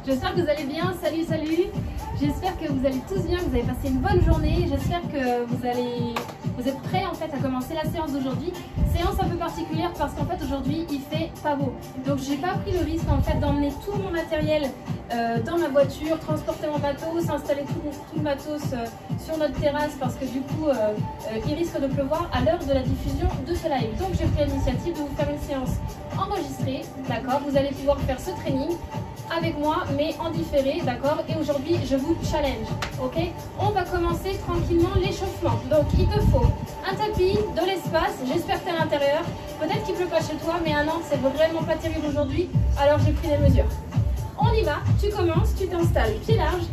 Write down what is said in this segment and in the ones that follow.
J'espère que vous allez bien. Salut, salut. J'espère que vous allez tous bien, que vous avez passé une bonne journée. J'espère que vous êtes prêts en fait à commencer la séance d'aujourd'hui. Séance un peu particulière parce qu'en fait aujourd'hui il fait pas beau. Donc j'ai pas pris le risque en fait d'emmener tout mon matériel dans ma voiture, transporter mon matos, installer tout le matos sur notre terrasse parce que du coup il risque de pleuvoir à l'heure de la diffusion de ce live. Donc j'ai pris l'initiative de vous faire une séance enregistrée, d'accord. Vous allez pouvoir faire ce training avec moi mais en différé, d'accord. Et aujourd'hui je vous challenge, ok. On va commencer tranquillement l'échauffement. Donc il te faut un tapis, de l'espace, j'espère que tu es à l'intérieur. Peut-être qu'il ne pleut pas chez toi, mais à Nantes c'est vraiment pas terrible aujourd'hui, alors j'ai pris les mesures. On y va, tu commences, tu t'installes pied large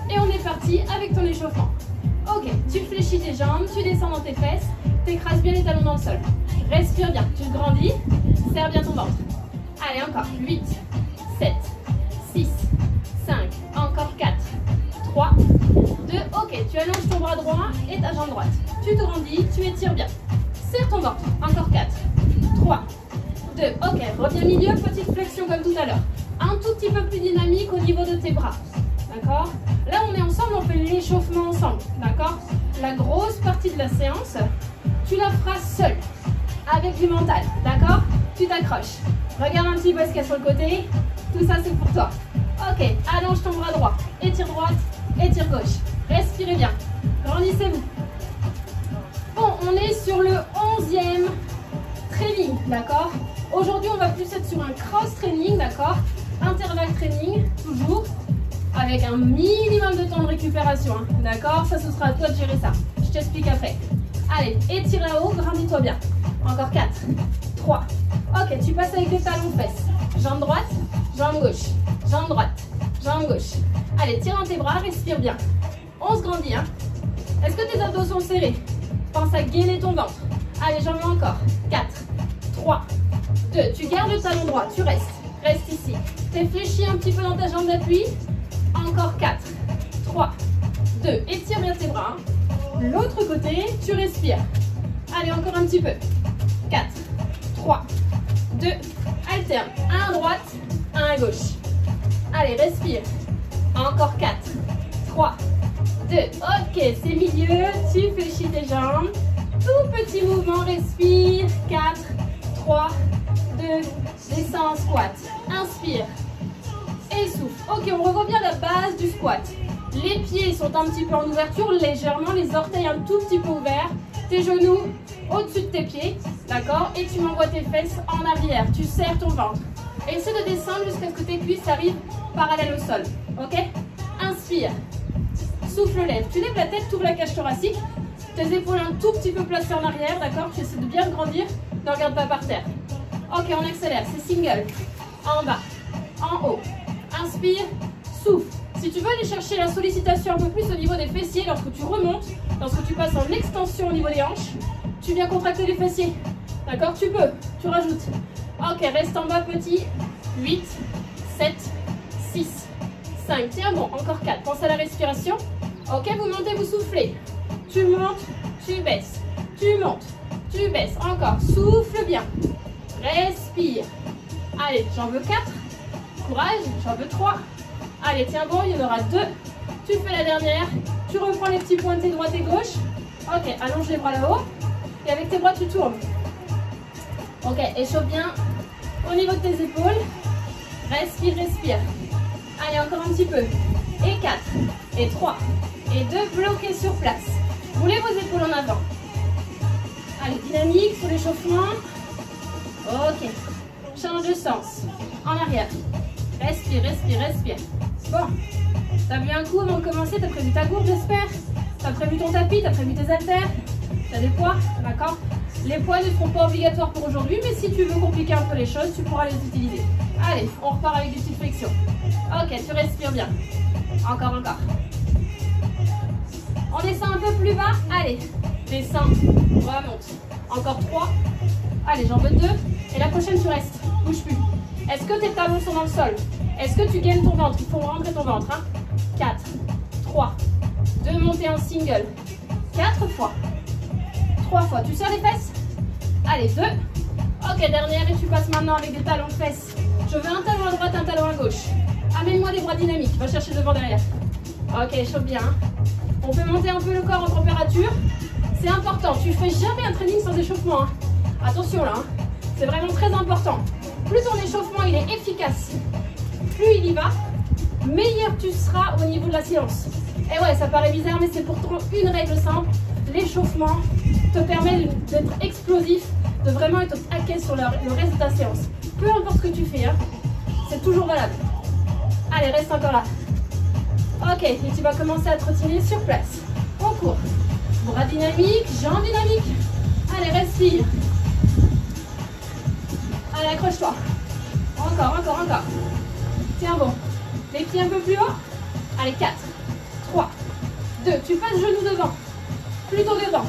et on est parti avec ton échauffement. Ok, tu fléchis tes jambes, tu descends dans tes fesses, t'écrases bien les talons dans le sol. Respire bien, tu grandis, serre bien ton ventre. Allez encore, 8, 7, 6, 5, encore 4, 3, 2, ok, tu allonges ton bras droit et ta jambe droite. Tu te grandis, tu étires bien. Serre ton ventre, encore 4, 3, 2, ok, reviens milieu, petite flexion comme tout à l'heure. Un tout petit peu plus dynamique au niveau de tes bras, d'accord. Là on est ensemble, on fait l'échauffement ensemble, d'accord. La grosse partie de la séance, tu la feras seule, avec du mental, d'accord. Tu t'accroches, regarde un petit peu ce qu'il y a sur le côté, tout ça c'est pour toi. Ok, allonge ton bras droit, étire droite, étire gauche, respirez bien, grandissez-vous. Bon, on est sur le 11e training, d'accord. Aujourd'hui on va plus être sur un cross training, d'accord. Intervalle training, toujours, avec un minimum de temps de récupération, hein, d'accord. Ça, ce sera à toi de gérer ça, je t'explique après. Allez, étire là-haut, grandis-toi bien. Encore 4, 3, ok, tu passes avec les talons fesses. Jambe droite, jambe gauche, jambe droite, jambe gauche. Allez, tire dans tes bras, respire bien. On se grandit, hein. Est-ce que tes abdos sont serrés? Pense à gainer ton ventre. Allez, j'en mets encore. 4, 3, 2. Tu gardes le talon droit, tu restes. Reste ici. T'es fléchi un petit peu dans ta jambe d'appui. Encore 4, 3, 2. Étire bien tes bras. L'autre côté, tu respires. Allez, encore un petit peu. 4, 3, 2. Alterne. Un à droite, un à gauche. Allez, respire. Encore 4, 3, 2. Ok, c'est milieu. Tu fléchis tes jambes. Tout petit mouvement, respire. 4, 3, 2. Descends en squat. Inspire. Et souffle. Ok, on revoit bien la base du squat. Les pieds sont un petit peu en ouverture, légèrement. Les orteils un tout petit peu ouverts. Tes genoux au-dessus de tes pieds. D'accord. Et tu m'envoies tes fesses en arrière. Tu serres ton ventre. Essaie de descendre jusqu'à ce que tes cuisses arrivent parallèles au sol. Ok. Inspire. Souffle, lève. Tu lèves la tête, tu ouvres la cage thoracique. Tes épaules un tout petit peu placées en arrière. D'accord. Tu essaies de bien grandir. Ne regarde pas par terre. Ok, on accélère. C'est single. En bas. En haut. Inspire. Souffle. Si tu veux aller chercher la sollicitation un peu plus au niveau des fessiers, lorsque tu remontes, lorsque tu passes en extension au niveau des hanches, tu viens contracter les fessiers. D'accord. Tu peux. Tu rajoutes. Ok, reste en bas petit. 8, 7, 6, 5. Tiens bon, encore 4. Pense à la respiration. Ok, vous montez, vous soufflez. Tu montes, tu baisses. Tu montes, tu baisses. Encore, souffle bien. Respire. Allez, j'en veux 4. Courage, j'en veux 3. Allez, tiens bon, il y en aura 2. Tu fais la dernière. Tu reprends les petits pointés droite et gauche. Ok, allonge les bras là-haut. Et avec tes bras, tu tournes. Ok, échauffe bien au niveau de tes épaules. Respire, respire. Allez, encore un petit peu. Et 4, et 3, et 2, bloquez sur place. Roulez vos épaules en avant. Allez, dynamique sur l'échauffement. Ok. Change de sens. En arrière. Respire, respire, respire. Bon. T'as bu un coup avant de commencer, t'as prévu ta gourde, j'espère. T'as prévu ton tapis, t'as prévu tes haltères. T'as des poids, d'accord. Les poids ne seront pas obligatoires pour aujourd'hui, mais si tu veux compliquer un peu les choses, tu pourras les utiliser. Allez, on repart avec des petites flexions. Ok, tu respires bien. Encore, encore. On descend un peu plus bas. Allez, descends, remonte. Encore 3. Allez, j'en veux 2. Et la prochaine, tu restes. Bouge plus. Est-ce que tes talons sont dans le sol? Est-ce que tu gaines ton ventre? Il faut rentrer ton ventre. Hein. 4, 3, 2, montées en single. 4 fois. 3 fois. Tu serres les fesses? Allez, 2. Ok, dernière. Et tu passes maintenant avec des talons de fesses. Je veux un talon à droite, un talon à gauche. Amène-moi des bras dynamiques. Va chercher devant derrière. Ok, chauffe bien. On peut monter un peu le corps en température. C'est important. Tu ne fais jamais un training sans échauffement. Hein. Attention là. Hein. C'est vraiment très important. Plus ton échauffement il est efficace, plus il y va, meilleur tu seras au niveau de la séance. Et ouais, ça paraît bizarre, mais c'est pourtant une règle simple. L'échauffement te permet d'être explosif, de vraiment être au taquet sur le reste de ta séance. Peu importe ce que tu fais, hein, c'est toujours valable. Allez, reste encore là. Ok, et tu vas commencer à trottiner sur place. On court. Bras dynamiques, jambes dynamiques. Allez, respire. Allez, accroche-toi. Encore, encore, encore. Tiens bon. Les pieds un peu plus haut. Allez, 4, 3, 2. Tu passes genou devant. Plutôt devant.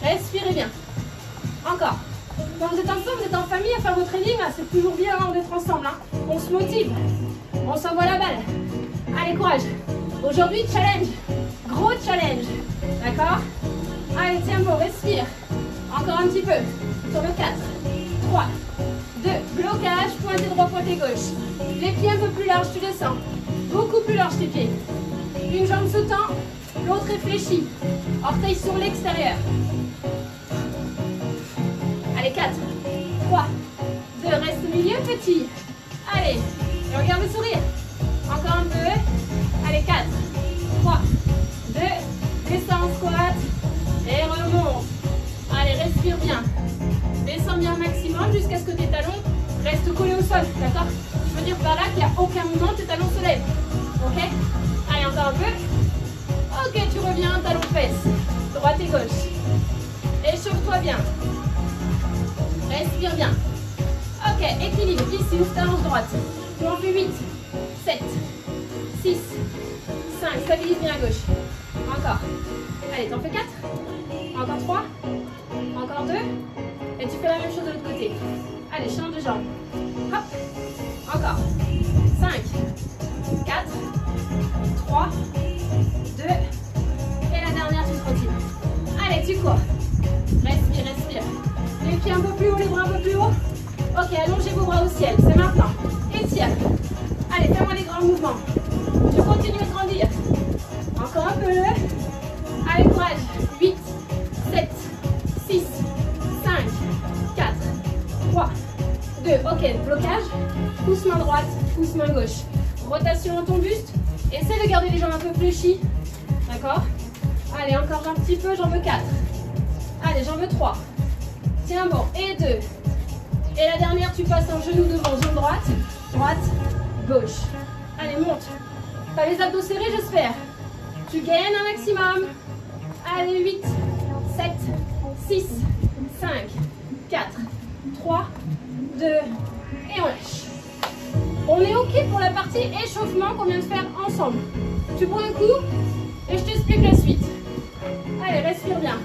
Respirez bien. Encore. Quand vous êtes ensemble, vous êtes en famille à faire vos trainings, c'est toujours bien hein, d'être ensemble. Hein. On se motive. On s'envoie la balle. Allez, courage. Aujourd'hui, challenge. Gros challenge. D'accord? Allez, tiens bon, respire. Encore un petit peu. Sur le 4, 3, 2. Blocage, pointé droit, pointé gauche. Les pieds un peu plus larges, tu descends. Beaucoup plus large tes pieds. Une jambe se tend, l'autre réfléchit. Orteil sur l'extérieur. Allez, 4, 3, 2. Reste au milieu, petit. Allez, et regarde le sourire. Encore un peu. Allez, 4, 3, 2. Descends, squat. Et remonte. Allez, respire bien. Descends bien maximum jusqu'à ce que tes talons restent collés au sol. D'accord? Je veux dire par là qu'il n'y a aucun moment tes talons se lèvent. Ok? Allez, encore un peu. Ok, tu reviens, talons fesses. Droite et gauche. Échauffe-toi bien. Respire bien. Ok, équilibre. Ici, ouvre ta hanche droite. Tu en fais 8, 7, 6, 5. Stabilise bien à gauche. Encore. Allez, t'en fais 4. Encore 3. Encore 2. Et tu fais la même chose de l'autre côté. Allez, change de jambe. Hop. Encore. 5, 4, 3, 2. Et la dernière, tu trottines. Allez, tu cours. Respire, respire. Les pieds un peu plus haut, les bras un peu plus haut. Ok, allongez vos bras au ciel. C'est maintenant. Étire. Allez, fais-moi les grands mouvements. Tu continues de grandir. Encore un peu. Allez, courage. 8, 7, 6, 5, 4, 3, 2. Ok, blocage. Pouce main droite, pouce main gauche. Rotation dans ton buste. Essaie de garder les jambes un peu fléchies. D'accord? Allez, encore un petit peu, jambe 4. Allez, jambe 3. Tiens bon, et 2. Et la dernière, tu passes en genou devant, jambe droite, droite, gauche. Allez, monte. T'as les abdos serrés, j'espère. Tu gaines un maximum. Allez, 8, 7, 6, 5, 4, 3, 2, et on lâche. On est OK pour la partie échauffement qu'on vient de faire ensemble. Tu prends un coup et je t'explique la suite. Allez, respire bien.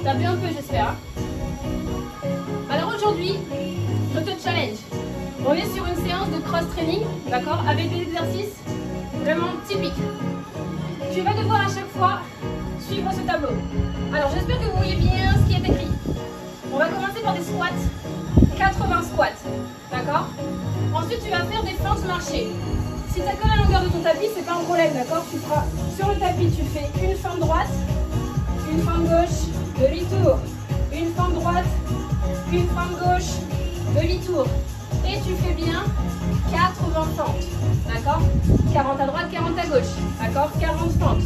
T'as vu un peu, j'espère. Hein? Alors aujourd'hui, je te challenge. On est sur une séance de cross-training, d'accord, avec des exercices vraiment typiques. Tu vas devoir à chaque fois suivre ce tableau. Alors j'espère que vous voyez bien ce qui est écrit. On va commencer par des squats, 80 squats, d'accord. Ensuite tu vas faire des fentes marchées. Si tu as que la longueur de ton tapis, c'est pas un problème, d'accord. Tu feras sur le tapis, tu fais une fente droite, une fente gauche, demi-tour, une fente droite, une fente gauche, demi-tour. Et tu fais bien 80 fentes, d'accord. 40 à droite, 40 à gauche, d'accord. 40 fentes,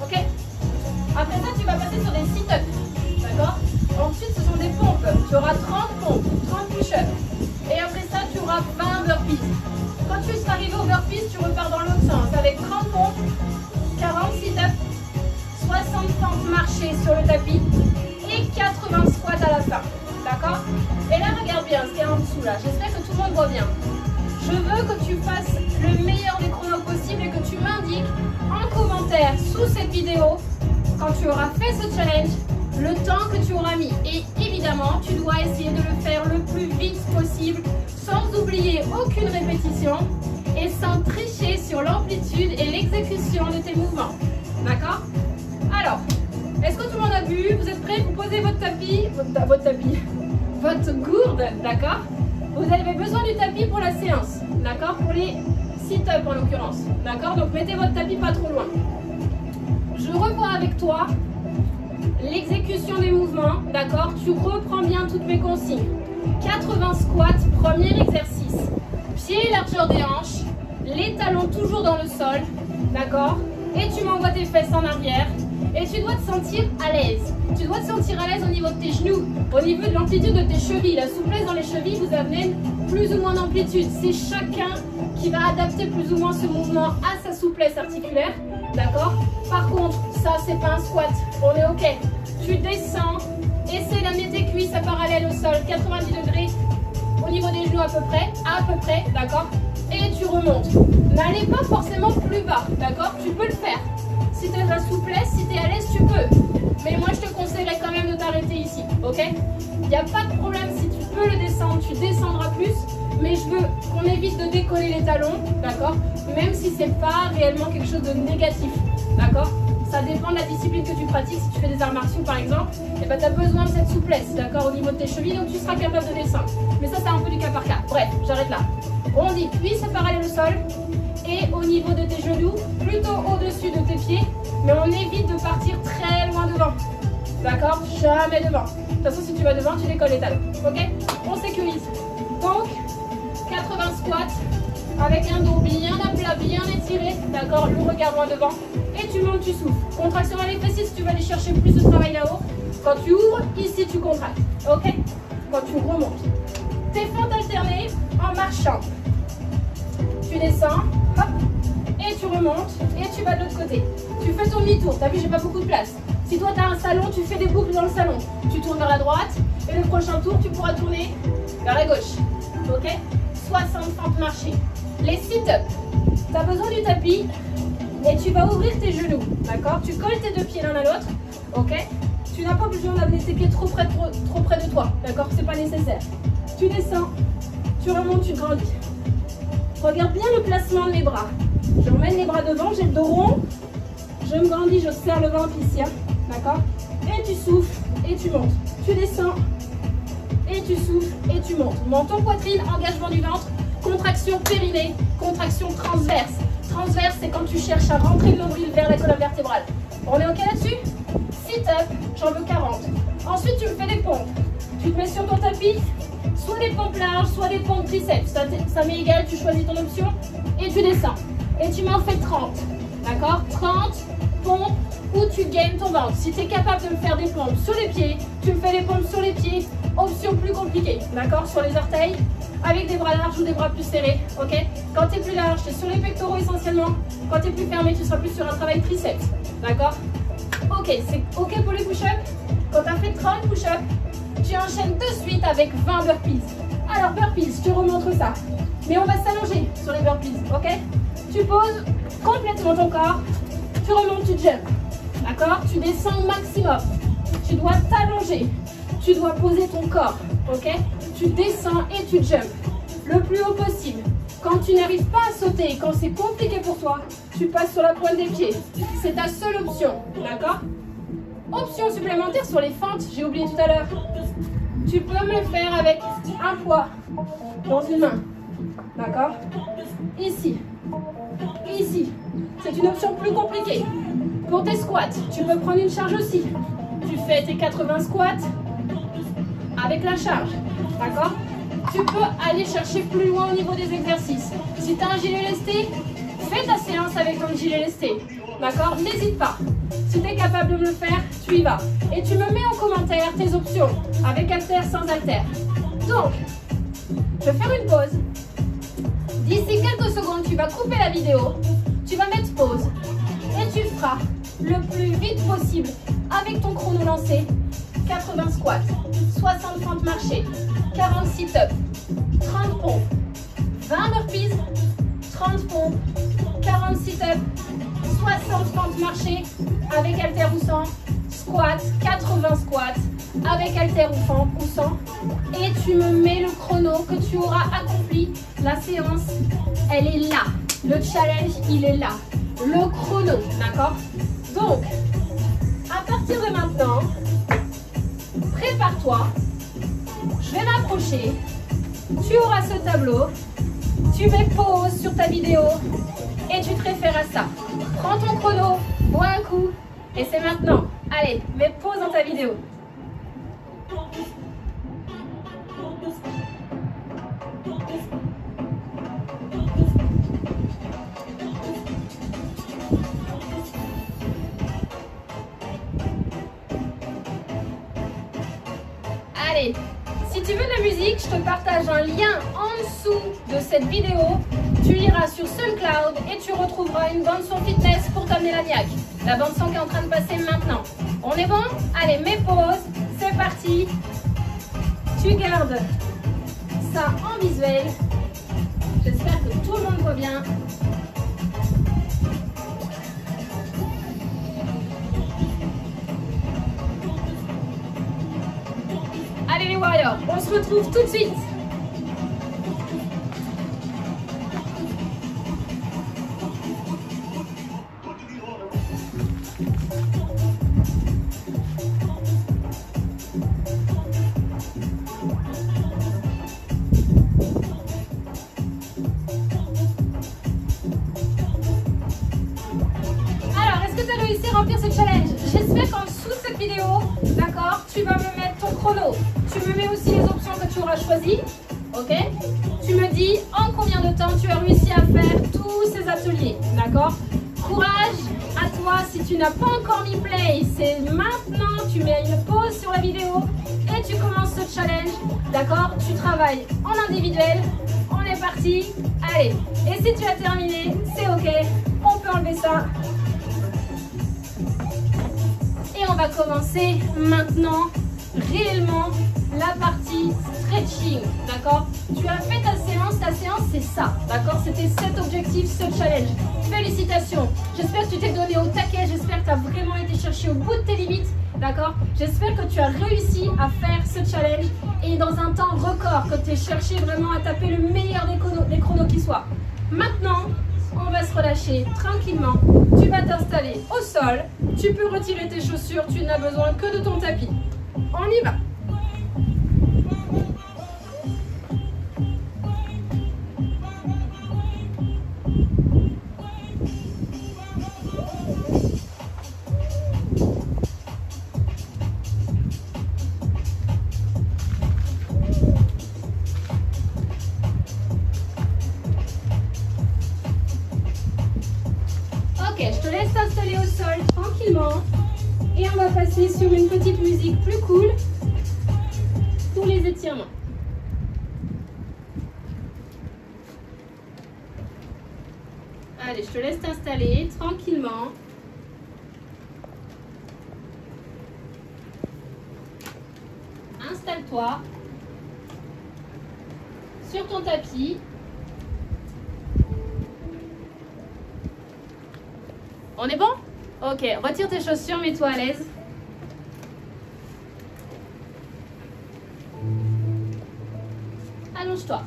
ok. Après ça, tu vas passer sur des sit-ups, d'accord. Ensuite, ce sont des pompes. Tu auras 30 pompes, 30 push-ups. Et après ça, tu auras 20 burpees. Quand tu seras arrivé au burpees, tu repars dans l'autre sens avec 30 pompes, 40 sit-ups, 60 fentes marchées sur le tapis et 80 squats à la fin. D'accord? Et là, regarde bien ce qu'il y a en dessous là. J'espère que tout le monde voit bien. Je veux que tu fasses le meilleur des chronos possible et que tu m'indiques en commentaire sous cette vidéo, quand tu auras fait ce challenge, le temps que tu auras mis. Et évidemment, tu dois essayer de le faire le plus vite possible, sans oublier aucune répétition et sans tricher sur l'amplitude et l'exécution de tes mouvements. D'accord? votre tapis, votre gourde, d'accord? Vous avez besoin du tapis pour la séance, d'accord? Pour les sit-ups en l'occurrence, d'accord? Donc mettez votre tapis pas trop loin. Je revois avec toi l'exécution des mouvements, d'accord? Tu reprends bien toutes mes consignes. 80 squats, premier exercice. Pieds largeur des hanches, les talons toujours dans le sol, d'accord? Et tu m'envoies tes fesses en arrière. Et tu dois te sentir à l'aise. Tu dois te sentir à l'aise au niveau de tes genoux, au niveau de l'amplitude de tes chevilles. La souplesse dans les chevilles vous amène plus ou moins d'amplitude. C'est chacun qui va adapter plus ou moins ce mouvement à sa souplesse articulaire. D'accord? Par contre, ça c'est pas un squat. On est ok. Tu descends, essaie d'amener tes cuisses à parallèle au sol, 90 degrés au niveau des genoux à peu près, d'accord? Et tu remontes. N'allez pas forcément plus bas, d'accord? Tu peux le faire. Si tu as de la souplesse, si tu es à l'aise, tu peux. Mais moi, je te conseillerais quand même de t'arrêter ici, ok? Il n'y a pas de problème, si tu peux le descendre, tu descendras plus. Mais je veux qu'on évite de décoller les talons, d'accord? Même si ce n'est pas réellement quelque chose de négatif, d'accord? Ça dépend de la discipline que tu pratiques. Si tu fais des arts martiaux, par exemple, eh ben, tu as besoin de cette souplesse, d'accord? Au niveau de tes chevilles, donc tu seras capable de descendre. Mais ça, c'est un peu du cas par cas. Bref, j'arrête là. On dit cuisse parallèle au sol. Et au niveau de tes genoux, plutôt au-dessus de tes pieds, mais on évite de partir très loin devant, d'accord? Jamais devant. De toute façon, si tu vas devant, tu décolles les talons, ok? On sécurise. Donc, 80 squats avec un dos bien à plat, bien étiré, d'accord? Le regard loin devant. Et tu montes, tu souffles. Contraction à les fessiers si tu vas aller chercher plus de travail là-haut. Quand tu ouvres, ici tu contractes, ok? Quand tu remontes. Tes fentes alternées en marchant. Tu descends, hop, et tu remontes, et tu vas de l'autre côté. Tu fais ton demi-tour, t'as vu, j'ai pas beaucoup de place. Si toi, tu as un salon, tu fais des boucles dans le salon. Tu tournes vers la droite, et le prochain tour, tu pourras tourner vers la gauche. Ok? 60 fentes marchées. Les sit-ups, tu as besoin du tapis, et tu vas ouvrir tes genoux, d'accord? Tu colles tes deux pieds l'un à l'autre, ok? Tu n'as pas besoin d'amener tes pieds trop près de toi, d'accord? C'est pas nécessaire. Tu descends, tu remontes, tu grandis. Regarde bien le placement de mes bras. J'emmène les bras devant, j'ai le dos rond. Je me grandis, je serre le ventre ici. Hein, d'accord? Et tu souffles et tu montes. Tu descends et tu souffles et tu montes. Menton, poitrine, engagement du ventre, contraction périnée, contraction transverse. Transverse, c'est quand tu cherches à rentrer le nombril vers la colonne vertébrale. On est ok là-dessus? Sit-up, j'en veux 40. Ensuite, tu me fais des pompes. Tu te mets sur ton tapis. Soit des pompes larges, soit des pompes triceps. Ça m'est égal, tu choisis ton option et tu descends. Et tu m'en fais 30. D'accord? 30 pompes où tu gagnes ton ventre. Si tu es capable de me faire des pompes sur les pieds, tu me fais des pompes sur les pieds. Option plus compliquée. D'accord? Sur les orteils, avec des bras larges ou des bras plus serrés. Ok? Quand tu es plus large, tu es sur les pectoraux essentiellement. Quand tu es plus fermé, tu seras plus sur un travail triceps. D'accord? Ok, c'est ok pour les push-ups? Quand tu as fait 30 push-ups, tu enchaînes de suite avec 20 burpees. Alors burpees, je te remontre ça. Mais on va s'allonger sur les burpees, ok? Tu poses complètement ton corps, tu remontes, tu jumps. D'accord? Tu descends au maximum. Tu dois t'allonger. Tu dois poser ton corps, ok? Tu descends et tu jumps le plus haut possible. Quand tu n'arrives pas à sauter, quand c'est compliqué pour toi, tu passes sur la pointe des pieds. C'est ta seule option, d'accord? Option supplémentaire sur les fentes, j'ai oublié tout à l'heure. Tu peux me le faire avec un poids dans une main. D'accord? Ici. Ici. C'est une option plus compliquée. Pour tes squats, tu peux prendre une charge aussi. Tu fais tes 80 squats avec la charge. D'accord? Tu peux aller chercher plus loin au niveau des exercices. Si tu as un gilet lesté, fais ta séance avec ton gilet lesté. D'accord? N'hésite pas. Si tu es capable de me le faire, tu y vas. Et tu me mets en commentaire tes options, avec haltère, sans haltère. Donc, je vais faire une pause. D'ici quelques secondes, tu vas couper la vidéo. Tu vas mettre pause. Et tu feras le plus vite possible, avec ton chrono lancé, 80 squats, 60 fentes marchées, 40 sit-ups, 30 pompes, 20 burpees, 30 pompes, 40 sit-ups, 60 fentes marchées avec haltère ou sans, squat, 80 squats avec haltère ou sans, et tu me mets le chrono que tu auras accompli. La séance, elle est là. Le challenge, il est là. Le chrono, d'accord? Donc, à partir de maintenant, prépare-toi. Je vais m'approcher. Tu auras ce tableau. Tu mets pause sur ta vidéo et tu te réfères à ça. Prends ton chrono, bois un coup et c'est maintenant. Allez, mets pause dans ta vidéo. Allez, si tu veux de la musique, je te partage un lien en dessous de cette vidéo. Tu iras sur SoundCloud et tu retrouveras une bande son fitness pour t'amener la niaque. La bande son qui est en train de passer maintenant. On est bon? Allez, mets pause, c'est parti. Tu gardes ça en visuel. J'espère que tout le monde voit bien. Allez les warriors, on se retrouve tout de suite. Alors, est-ce que tu as réussi à remplir ce challenge? J'espère qu'en dessous de cette vidéo, d'accord, tu vas me mettre ton chrono. Tu me mets aussi les options que tu auras choisies, ok? Tu me dis en combien de temps tu as réussi à faire tous ces ateliers, d'accord? Courage à toi, si tu n'as pas encore mis play, c'est maintenant, tu mets une pause sur la vidéo et tu commences ce challenge, d'accord? Tu travailles en individuel, on est parti, allez. Et si tu as terminé, c'est ok, on peut enlever ça. Et on va commencer maintenant réellement la partie stretching, d'accord? Tu as fait ta séance c'est ça, d'accord? C'était cet objectif, ce challenge. Félicitations, j'espère que tu t'es donné au taquet, j'espère que tu as vraiment été chercher au bout de tes limites, d'accord? J'espère que tu as réussi à faire ce challenge et dans un temps record, que tu as cherché vraiment à taper le meilleur des chronos qui soit. Maintenant, on va se relâcher tranquillement, tu vas t'installer au sol, tu peux retirer tes chaussures, tu n'as besoin que de ton tapis. On y va. Ok, je te laisse t'installer au sol tranquillement. Et on va passer sur une petite musique plus cool pour les étirements. Allez, je te laisse t'installer tranquillement. Installe-toi sur ton tapis. On est bon? Ok, retire tes chaussures, mets-toi à l'aise. Allonge-toi.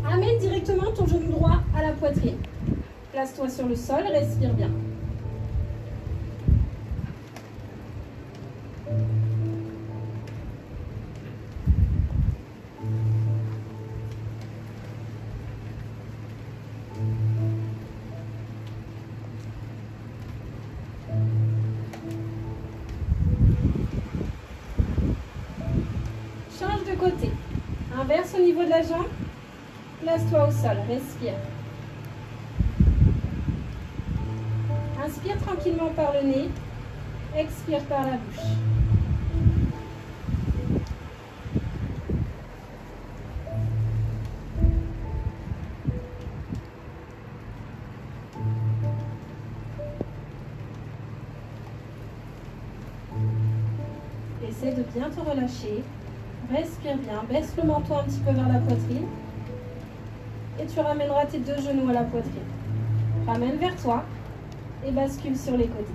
Amène directement ton genou droit à la poitrine. Place-toi sur le sol, respire bien. Change de côté. Inverse au niveau de la jambe. Place-toi au sol, respire. Inspire tranquillement par le nez. Expire par la bouche. Essaie de bien te relâcher. Respire bien. Baisse le menton un petit peu vers la poitrine. Et tu ramèneras tes deux genoux à la poitrine. Ramène vers toi et bascule sur les côtés.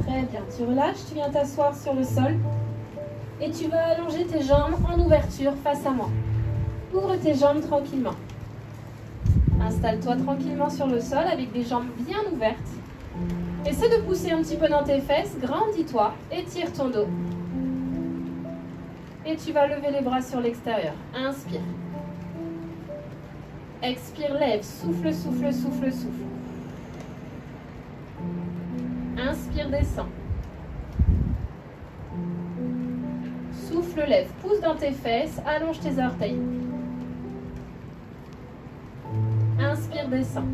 Très bien. Tu relâches, tu viens t'asseoir sur le sol. Et tu vas allonger tes jambes en ouverture face à moi. Ouvre tes jambes tranquillement. Installe-toi tranquillement sur le sol avec des jambes bien ouvertes. Essaie de pousser un petit peu dans tes fesses, grandis-toi, étire ton dos. Et tu vas lever les bras sur l'extérieur. Inspire. Expire, lève, souffle, souffle, souffle, souffle. Inspire, descend. Souffle, lève, pousse dans tes fesses, allonge tes orteils. Inspire, descend.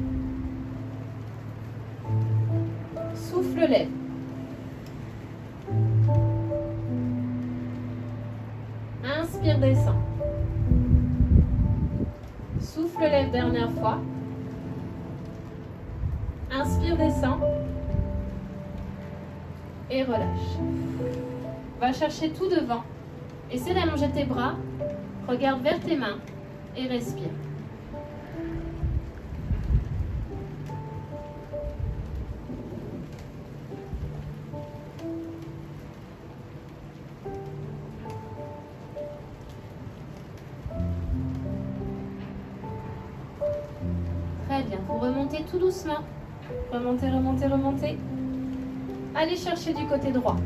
Souffle, lève. Inspire, descend. Souffle, lève, dernière fois. Inspire, descend. Et relâche. Va chercher tout devant. Essaie d'allonger tes bras. Regarde vers tes mains et respire. Très bien. Vous remontez tout doucement. Remontez, remontez, remontez. Allez chercher du côté droit.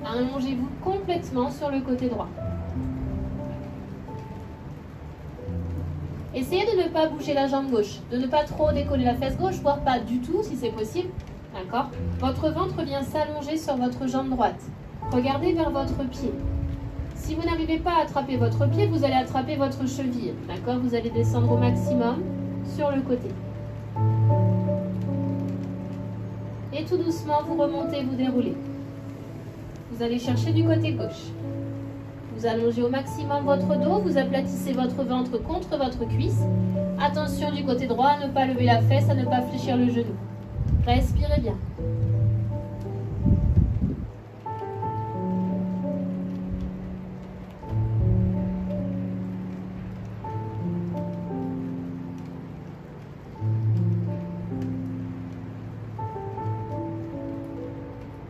Allongez-vous complètement sur le côté droit. Essayez de ne pas bouger la jambe gauche, de ne pas trop décoller la fesse gauche, voire pas du tout si c'est possible. D'accord? Votre ventre vient s'allonger sur votre jambe droite. Regardez vers votre pied. Si vous n'arrivez pas à attraper votre pied, vous allez attraper votre cheville. D'accord? Vous allez descendre au maximum sur le côté. Et tout doucement, vous remontez, vous déroulez. Vous allez chercher du côté gauche. Vous allongez au maximum votre dos, vous aplatissez votre ventre contre votre cuisse. Attention du côté droit, à ne pas lever la fesse, à ne pas fléchir le genou. Respirez bien.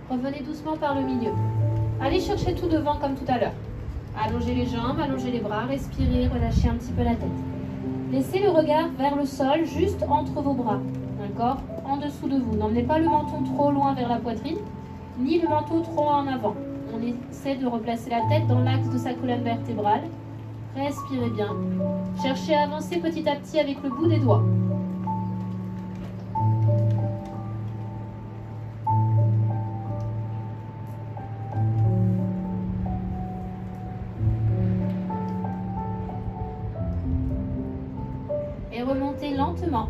Revenez doucement par le milieu. Allez chercher tout devant comme tout à l'heure. Allongez les jambes, allongez les bras, respirez, relâchez un petit peu la tête. Laissez le regard vers le sol, juste entre vos bras. D'accord? En dessous de vous. N'emmenez pas le menton trop loin vers la poitrine, ni le menton trop en avant. On essaie de replacer la tête dans l'axe de sa colonne vertébrale. Respirez bien. Cherchez à avancer petit à petit avec le bout des doigts. Et remontez lentement.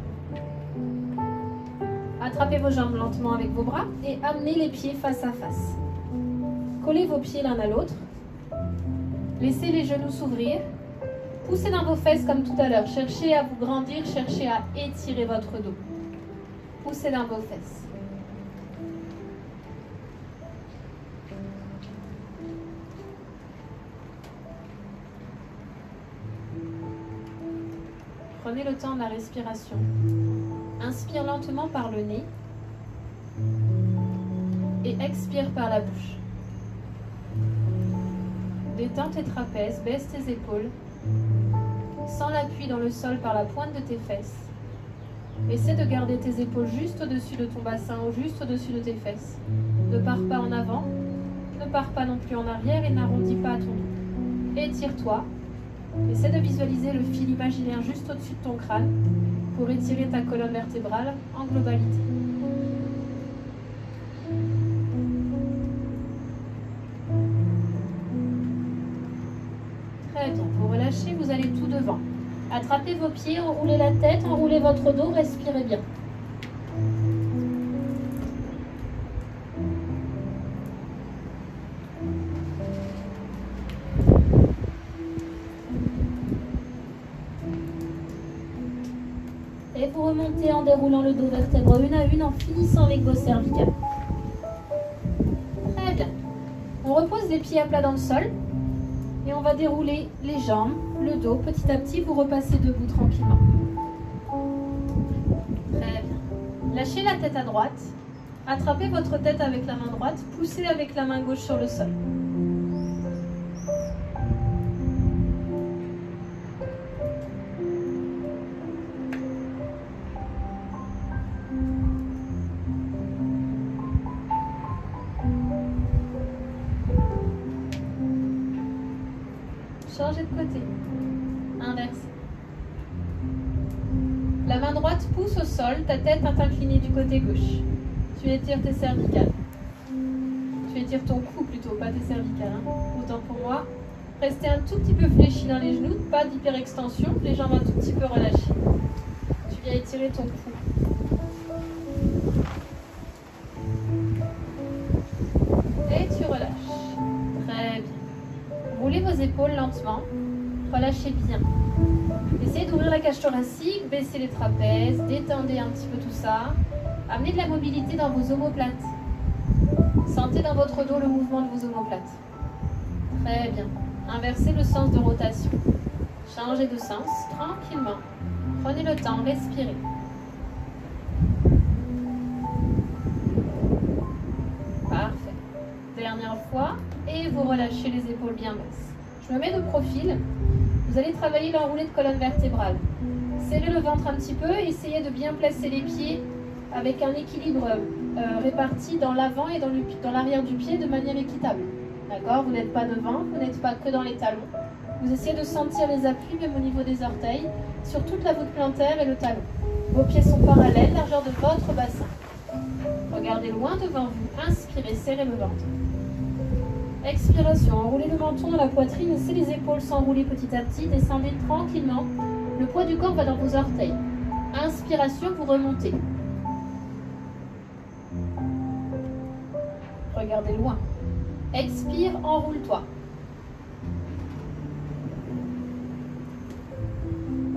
Attrapez vos jambes lentement avec vos bras et amenez les pieds face à face. Collez vos pieds l'un à l'autre. Laissez les genoux s'ouvrir. Poussez dans vos fesses comme tout à l'heure. Cherchez à vous grandir, cherchez à étirer votre dos. Poussez dans vos fesses. Prenez le temps de la respiration. Inspire lentement par le nez et expire par la bouche. Détends tes trapèzes, baisse tes épaules. Sens l'appui dans le sol par la pointe de tes fesses. Essaie de garder tes épaules juste au-dessus de ton bassin ou juste au-dessus de tes fesses. Ne pars pas en avant, ne pars pas non plus en arrière et n'arrondis pas ton dos. Étire-toi. Essaie de visualiser le fil imaginaire juste au-dessus de ton crâne pour étirer ta colonne vertébrale en globalité. Très bien. Vous relâchez, vous allez tout devant. Attrapez vos pieds, enroulez la tête, enroulez votre dos, respirez bien. Et vous remontez en déroulant le dos vertèbre une à une en finissant avec vos cervicales. Très bien. On repose les pieds à plat dans le sol et on va dérouler les jambes, le dos. Petit à petit, vous repassez debout tranquillement. Très bien. Lâchez la tête à droite. Attrapez votre tête avec la main droite. Poussez avec la main gauche sur le sol. Changez de côté. Inverse. La main droite pousse au sol, ta tête est inclinée du côté gauche. Tu étires tes cervicales. Tu étires ton cou plutôt, pas tes cervicales. Hein. Autant pour moi. Restez un tout petit peu fléchi dans les genoux, pas d'hyperextension, les jambes un tout petit peu relâchées. Tu viens étirer ton cou. Et tu relâches. Très bien. Roulez vos épaules lentement. Relâchez bien. Essayez d'ouvrir la cage thoracique, baissez les trapèzes, détendez un petit peu tout ça. Amenez de la mobilité dans vos omoplates. Sentez dans votre dos le mouvement de vos omoplates. Très bien. Inversez le sens de rotation. Changez de sens tranquillement. Prenez le temps, respirez. Parfait. Dernière fois. Et vous relâchez les épaules bien basses. Je me mets de profil. Vous allez travailler l'enroulé de colonne vertébrale. Serrez le ventre un petit peu. Essayez de bien placer les pieds avec un équilibre réparti dans l'avant et dans l'arrière du pied de manière équitable. D'accord? Vous n'êtes pas devant, vous n'êtes pas que dans les talons. Vous essayez de sentir les appuis même au niveau des orteils, sur toute la voûte plantaire et le talon. Vos pieds sont parallèles, largeur de votre bassin. Regardez loin devant vous. Inspirez, serrez le ventre. Expiration, enroulez le menton dans la poitrine, laissez les épaules s'enrouler petit à petit, descendez tranquillement. Le poids du corps va dans vos orteils. Inspiration, vous remontez. Regardez loin. Expire, enroule-toi.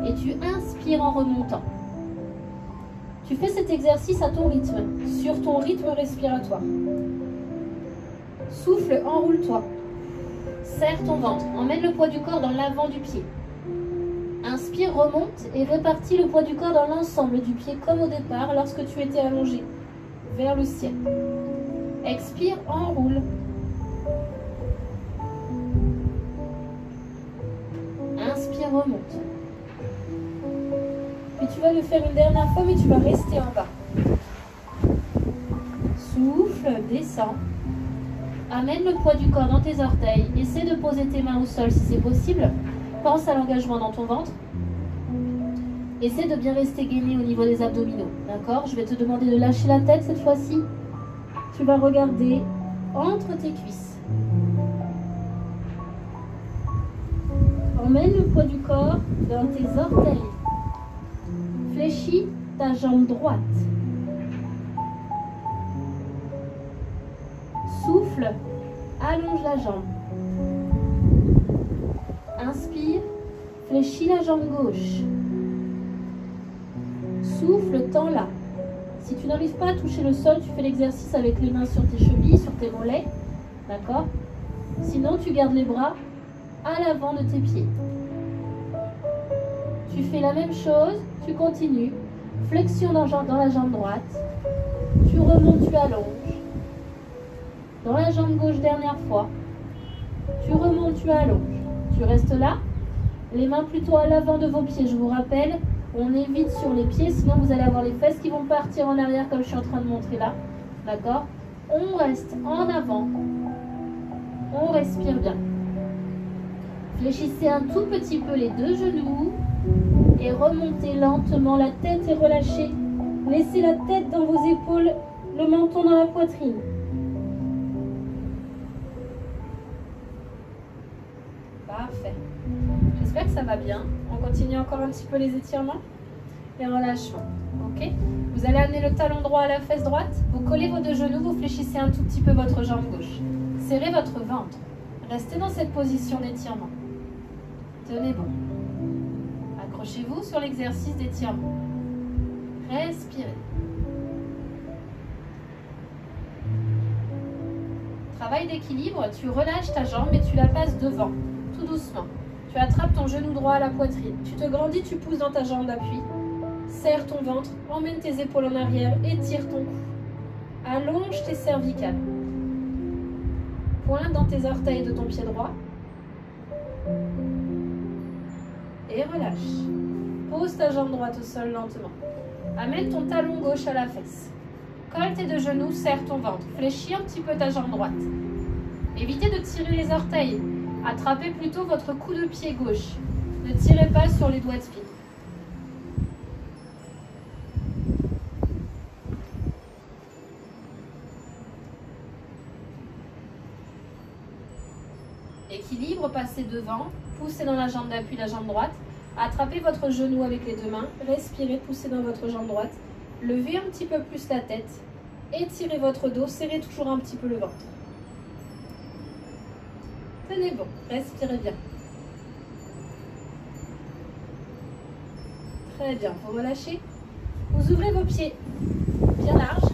Et tu inspires en remontant. Tu fais cet exercice à ton rythme, sur ton rythme respiratoire. Souffle, enroule-toi. Serre ton ventre, emmène le poids du corps dans l'avant du pied. Inspire, remonte et répartis le poids du corps dans l'ensemble du pied comme au départ lorsque tu étais allongé, vers le ciel. Expire, enroule. Inspire, remonte. Puis tu vas le faire une dernière fois, mais tu vas rester en bas. Souffle, descends. Amène le poids du corps dans tes orteils. Essaie de poser tes mains au sol si c'est possible. Pense à l'engagement dans ton ventre. Essaie de bien rester gainé au niveau des abdominaux. D'accord? Je vais te demander de lâcher la tête cette fois-ci. Tu vas regarder entre tes cuisses. Emmène le poids du corps dans tes orteils. Fléchis ta jambe droite. Souffle, allonge la jambe. Inspire, fléchis la jambe gauche. Souffle, tends-la. Si tu n'arrives pas à toucher le sol, tu fais l'exercice avec les mains sur tes chevilles, sur tes mollets. D'accord? Sinon, tu gardes les bras à l'avant de tes pieds. Tu fais la même chose, tu continues. Flexion dans la jambe droite. Tu remontes, tu allonges. Dans la jambe gauche, dernière fois. Tu remontes, tu allonges. Tu restes là. Les mains plutôt à l'avant de vos pieds. Je vous rappelle, on évite sur les pieds, sinon vous allez avoir les fesses qui vont partir en arrière comme je suis en train de montrer là. D'accord? On reste en avant. On respire bien. Fléchissez un tout petit peu les deux genoux et remontez lentement. La tête est relâchée. Laissez la tête dans vos épaules, le menton dans la poitrine. Parfait. J'espère que ça va bien. On continue encore un petit peu les étirements et relâchements. Ok? Vous allez amener le talon droit à la fesse droite. Vous collez vos deux genoux, vous fléchissez un tout petit peu votre jambe gauche. Serrez votre ventre. Restez dans cette position d'étirement. Tenez bon. Accrochez-vous sur l'exercice d'étirement. Respirez. Travail d'équilibre, tu relâches ta jambe et tu la passes devant, tout doucement. Tu attrapes ton genou droit à la poitrine. Tu te grandis, tu pousses dans ta jambe d'appui. Serre ton ventre, emmène tes épaules en arrière, étire ton cou. Allonge tes cervicales. Pointe dans tes orteils de ton pied droit. Et relâche. Pose ta jambe droite au sol lentement. Amène ton talon gauche à la fesse. Colle tes deux genoux, serre ton ventre. Fléchis un petit peu ta jambe droite. Évitez de tirer les orteils. Attrapez plutôt votre coup de pied gauche. Ne tirez pas sur les doigts de pied. Équilibre, passez devant, poussez dans la jambe d'appui, la jambe droite. Attrapez votre genou avec les deux mains, respirez, poussez dans votre jambe droite. Levez un petit peu plus la tête, étirez votre dos, serrez toujours un petit peu le ventre. Tenez bon, respirez bien. Très bien, vous relâchez. Vous ouvrez vos pieds bien larges.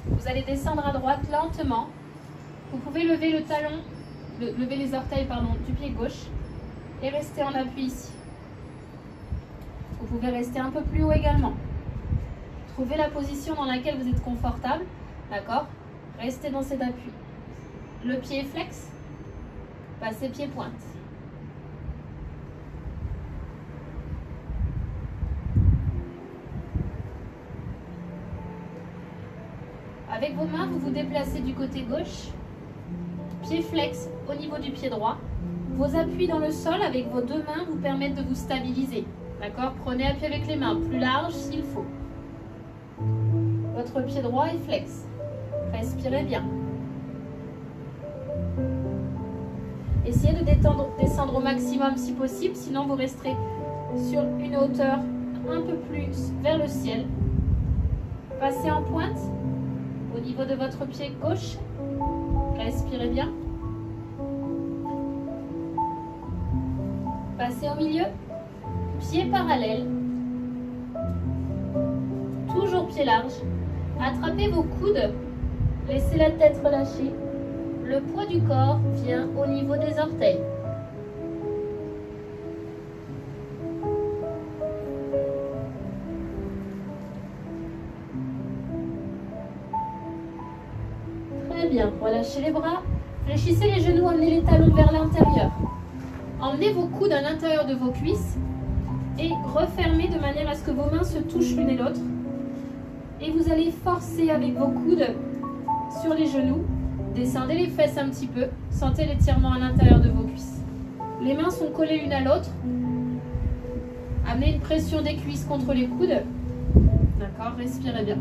Vous allez descendre à droite lentement. Vous pouvez lever le talon, lever les orteils du pied gauche et rester en appui ici. Vous pouvez rester un peu plus haut également. Trouvez la position dans laquelle vous êtes confortable, d'accord? Restez dans cet appui. Le pied est flex, passez pied pointe. Avec vos mains, vous vous déplacez du côté gauche. Pied flex au niveau du pied droit. Vos appuis dans le sol avec vos deux mains vous permettent de vous stabiliser. D'accord? Prenez appui avec les mains, plus large s'il faut. Votre pied droit est flex. Respirez bien. Essayez de descendre au maximum si possible, sinon vous resterez sur une hauteur un peu plus vers le ciel. Passez en pointe au niveau de votre pied gauche. Respirez bien. Passez au milieu. Pied parallèle. Toujours pied large. Attrapez vos coudes. Laissez la tête relâchée. Le poids du corps vient au niveau des orteils. Très bien. Relâchez les bras. Fléchissez les genoux, amenez les talons vers l'intérieur. Emmenez vos coudes à l'intérieur de vos cuisses et refermez de manière à ce que vos mains se touchent l'une et l'autre. Et vous allez forcer avec vos coudes sur les genoux. Descendez les fesses un petit peu. Sentez l'étirement à l'intérieur de vos cuisses. Les mains sont collées l'une à l'autre. Amenez une pression des cuisses contre les coudes. D'accord, respirez bien.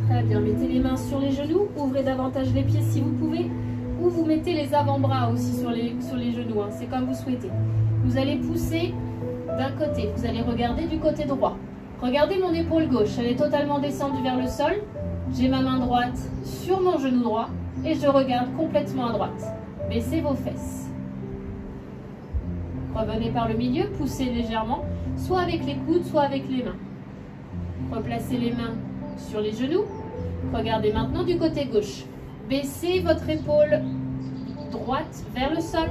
Très bien, mettez les mains sur les genoux. Ouvrez davantage les pieds si vous pouvez. Ou vous mettez les avant-bras aussi sur les genoux. Hein. C'est comme vous souhaitez. Vous allez pousser d'un côté. Vous allez regarder du côté droit. Regardez mon épaule gauche. Elle est totalement descendue vers le sol. J'ai ma main droite sur mon genou droit. Et je regarde complètement à droite. Baissez vos fesses. Revenez par le milieu. Poussez légèrement. Soit avec les coudes, soit avec les mains. Replacez les mains sur les genoux. Regardez maintenant du côté gauche. Baissez votre épaule droite vers le sol.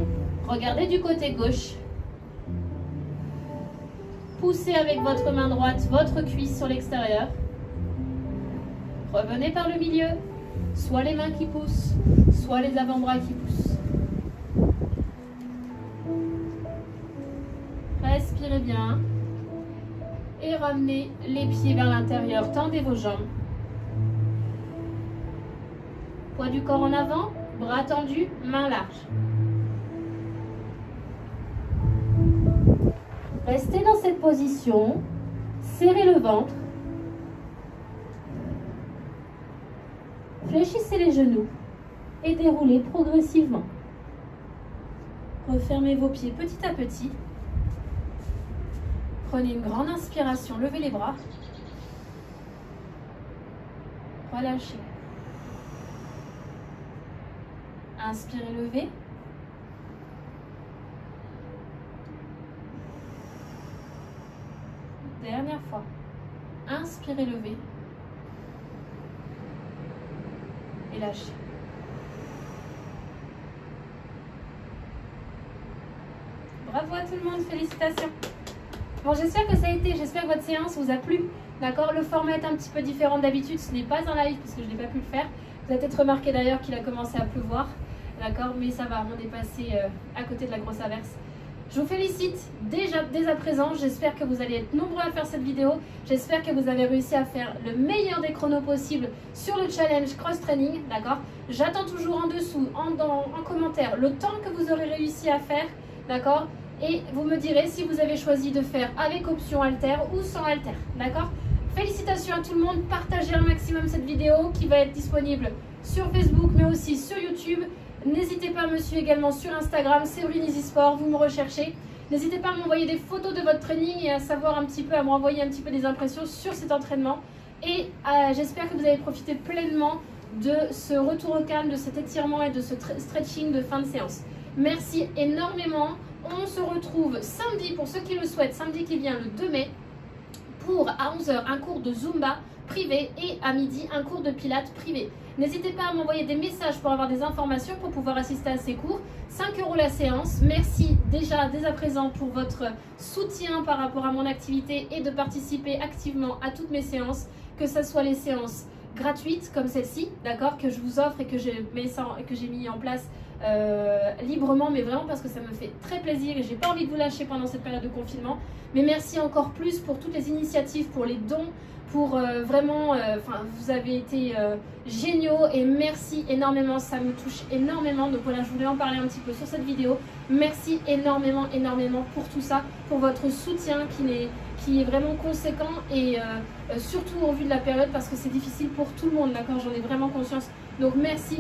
Regardez du côté gauche. Poussez avec votre main droite votre cuisse sur l'extérieur. Revenez par le milieu. Soit les mains qui poussent, soit les avant-bras qui poussent. Respirez bien. Et ramenez les pieds vers l'intérieur. Tendez vos jambes. Poids du corps en avant, bras tendus, mains larges. Restez dans cette position, serrez le ventre. Fléchissez les genoux et déroulez progressivement. Refermez vos pieds petit à petit. Prenez une grande inspiration, levez les bras. Relâchez. Inspirez, levez. Dernière fois. Inspirez, levez. Et lâchez. Bravo à tout le monde, félicitations. Bon, j'espère que ça a été, j'espère que votre séance vous a plu. D'accord, le format est un petit peu différent d'habitude, ce n'est pas un live puisque je n'ai pas pu le faire. Vous avez peut-être remarqué d'ailleurs qu'il a commencé à pleuvoir. D'accord, mais ça va, on est passé à côté de la grosse averse. Je vous félicite déjà dès à présent. J'espère que vous allez être nombreux à faire cette vidéo. J'espère que vous avez réussi à faire le meilleur des chronos possible sur le challenge cross-training, d'accord? J'attends toujours en dessous, en commentaire, le temps que vous aurez réussi à faire, d'accord? Et vous me direz si vous avez choisi de faire avec option halter ou sans halter, d'accord? Félicitations à tout le monde. Partagez un maximum cette vidéo qui va être disponible sur Facebook mais aussi sur YouTube. N'hésitez pas à me suivre également sur Instagram, Séverine Easy Sport, vous me recherchez. N'hésitez pas à m'envoyer des photos de votre training et à savoir un petit peu, à m'envoyer un petit peu des impressions sur cet entraînement. Et j'espère que vous avez profité pleinement de ce retour au calme, de cet étirement et de ce stretching de fin de séance. Merci énormément. On se retrouve samedi, pour ceux qui le souhaitent, samedi qui vient, le 2 mai, pour à 11 h un cours de Zumba privé et à midi un cours de Pilates privé. N'hésitez pas à m'envoyer des messages pour avoir des informations pour pouvoir assister à ces cours. 5 € la séance. Merci déjà dès à présent pour votre soutien par rapport à mon activité et de participer activement à toutes mes séances, que ce soit les séances gratuites comme celle-ci, d'accord, que je vous offre et que j'ai mis en place librement, mais vraiment parce que ça me fait très plaisir et j'ai pas envie de vous lâcher pendant cette période de confinement. Mais merci encore plus pour toutes les initiatives, pour les dons, pour vraiment, vous avez été géniaux et merci énormément, ça me touche énormément. Donc voilà, je voulais en parler un petit peu sur cette vidéo. Merci énormément pour tout ça, pour votre soutien qui est vraiment conséquent et surtout au vu de la période parce que c'est difficile pour tout le monde, d'accord, j'en ai vraiment conscience. Donc merci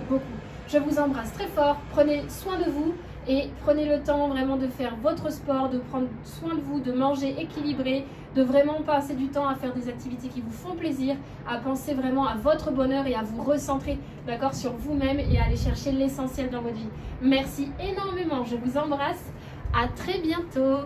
beaucoup. Je vous embrasse très fort, prenez soin de vous et prenez le temps vraiment de faire votre sport, de prendre soin de vous, de manger équilibré, de vraiment passer du temps à faire des activités qui vous font plaisir, à penser vraiment à votre bonheur et à vous recentrer, d'accord, sur vous-même et à aller chercher l'essentiel dans votre vie. Merci énormément, je vous embrasse, à très bientôt.